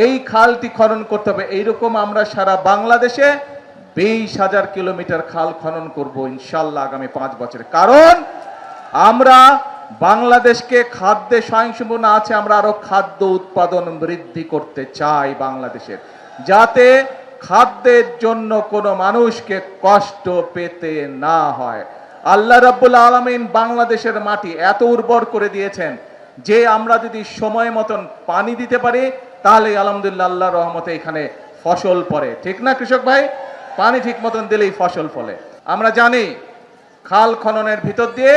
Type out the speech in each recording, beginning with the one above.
এই খালটি খনন করতে হবে। এইরকম আমরা সারা বাংলাদেশে 20,000 কিলোমিটার খাল খনন করব ইনশাল্লাহ আগামী 5 বছরে। কারণ আমরা বাংলাদেশকে খাদ্যে স্বয়ংসম্পূর্ণ আছে, আমরা আরো খাদ্য উৎপাদন বৃদ্ধি করতে চাই বাংলাদেশের, যাতে খাদ্যের জন্য কোনো মানুষকে কষ্ট পেতে না হয়। আল্লাহ রাব্বুল আলামিন বাংলাদেশের মাটি এত উর্বর করে দিয়েছেন যে আমরা যদি সময় মতন পানি দিতে পারি তাহলে আলহামদুলিল্লাহ আল্লাহর রহমতে এখানে ফসল পড়ে। ঠিক না কৃষক ভাই? পানি ঠিক মতন দিলেই ফসল ফলে। আমরা জানি খাল খননের ভিতর দিয়ে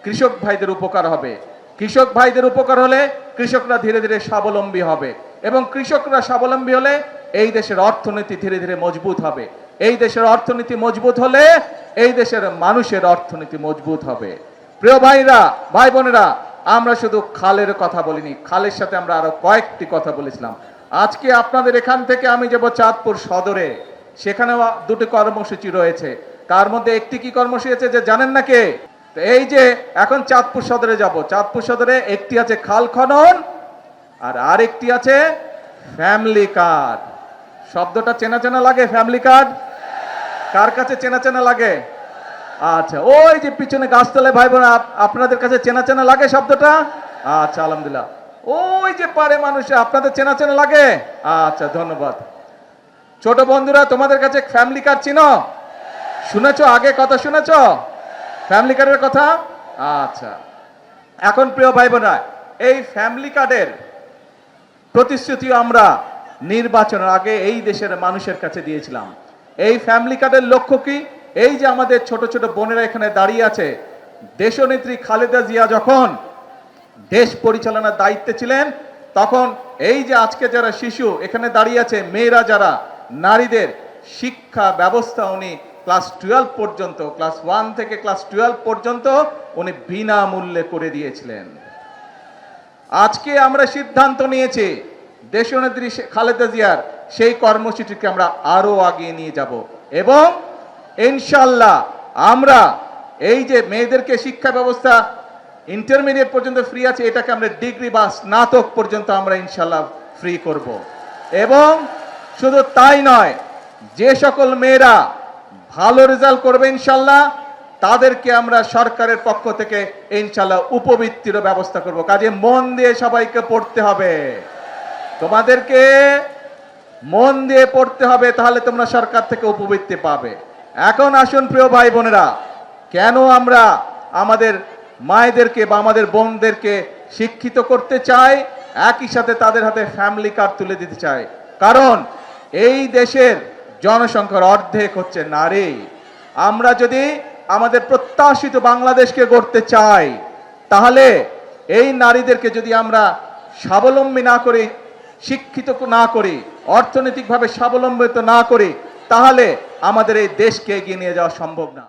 কৃষক ভাইদের উপকার হবে। কৃষক ভাইদের উপকার হলে কৃষকরা ধীরে ধীরে স্বাবলম্বী হবে, এবং কৃষকরা স্বাবলম্বী হলে এই দেশের অর্থনীতি ধীরে ধীরে মজবুত হবে। এই দেশের অর্থনীতি মজবুত হলে এই দেশের মানুষের অর্থনীতি মজবুত হবে। প্রিয় ভাইরা, ভাই বোনেরা, আমরা শুধু খালের কথা বলিনি, খালের সাথে আমরা আরো কয়েকটি কথা বলেছিলাম। আজকে আপনাদের এখান থেকে আমি যাব চাঁদপুর সদরে, সেখানেও দুটি কর্মসূচি রয়েছে। তার মধ্যে একটি কি কর্মসূচি আছে যে জানেন না কে? এই যে এখন চাঁদপুর সদরে যাব, চাঁদপুর সদরে একটি আছে খাল খনন আর আরেকটি আছে ফ্যামিলি কার্ড। শব্দটা চেনা চেনা লাগে? ফ্যামিলি কার্ড কার কাছে চেনা চেনা লাগে? আচ্ছা, ওই যে পিছনে গাছতলায় ভাই বোন, আপনাদের কাছে চেনা চেনা লাগে শব্দটা? আচ্ছা, আলহামদুলিল্লাহ। ওই যে পারে মানুষ, আপনাদের চেনা চেনা লাগে? আচ্ছা, ধন্যবাদ। ছোট বন্ধুরা, তোমাদের কাছে ফ্যামিলি কার্ড চিনো? শুনেছো? আগে কথা শুনেছো ফ্যামিলি কার্ডের কথা? আচ্ছা, এখন প্রিয় ভাই বোনরা, এই ফ্যামিলি কার্ডের প্রতিশ্রুতি আমরা নির্বাচনের আগে এই দেশের মানুষের কাছে দিয়েছিলাম। এই ফ্যামিলি কার্ডের লক্ষ্য কি? এই যে আমাদের ছোট ছোট বোনেরা এখানে দাঁড়িয়ে আছে, দেশনেত্রী খালেদা জিয়া যখন দেশ পরিচালনার দায়িত্বে ছিলেন, তখন এই যে আজকে যারা শিশু এখানে দাঁড়িয়ে আছে, মেয়েরা যারা, নারীদের শিক্ষা ব্যবস্থা উনি ক্লাস 12 পর্যন্ত, ক্লাস 1 থেকে ক্লাস 12 পর্যন্ত উনি বিনামূল্যে করে দিয়েছিলেন। আজকে আমরা সিদ্ধান্ত নিয়েছি দেশনেত্রী খালেদা জিয়ার সেই কর্মসূচিকে আমরা আরো আগিয়ে নিয়ে যাব, এবং ইনশাআল্লাহ আমরা এই যে মেয়েদেরকে শিক্ষা ব্যবস্থা ইন্টারমিডিয়েট পর্যন্ত ফ্রি আছে, এটাকে আমরা ডিগ্রি বা স্নাতক পর্যন্ত আমরা ইনশাআল্লাহ ফ্রি করব। এবং শুধু তাই নয়, যে সকল মেয়েরা ভালো রেজাল্ট করবে ইনশাআল্লাহ তাদেরকে আমরা সরকারের পক্ষ থেকে ইনশাআল্লাহ উপবৃত্তির ব্যবস্থা করব। কাজে মন দিয়ে সবাইকে পড়তে হবে, তোমাদেরকে মন দিয়ে পড়তে হবে, তাহলে তোমরা সরকার থেকে উপবৃত্তি পাবে। এখন আসুন প্রিয় ভাই বোনেরা, কেন আমরা আমাদের মায়েদেরকে বা আমাদের বোনদেরকে শিক্ষিত করতে চাই, একই সাথে তাদের হাতে ফ্যামিলি কার্ড তুলে দিতে চাই? কারণ এই দেশের জনসংখ্যার অর্ধেক হচ্ছে নারী। আমরা যদি আমাদের প্রত্যাশিত বাংলাদেশকে গড়তে চাই, তাহলে এই নারীদেরকে যদি আমরা স্বাবলম্বী না করি, শিক্ষিত না করি, অর্থনৈতিকভাবে স্বাবলম্বিত না করি, তাহলে আমাদের এই দেশকে এগিয়ে নিয়ে যাওয়া সম্ভব না।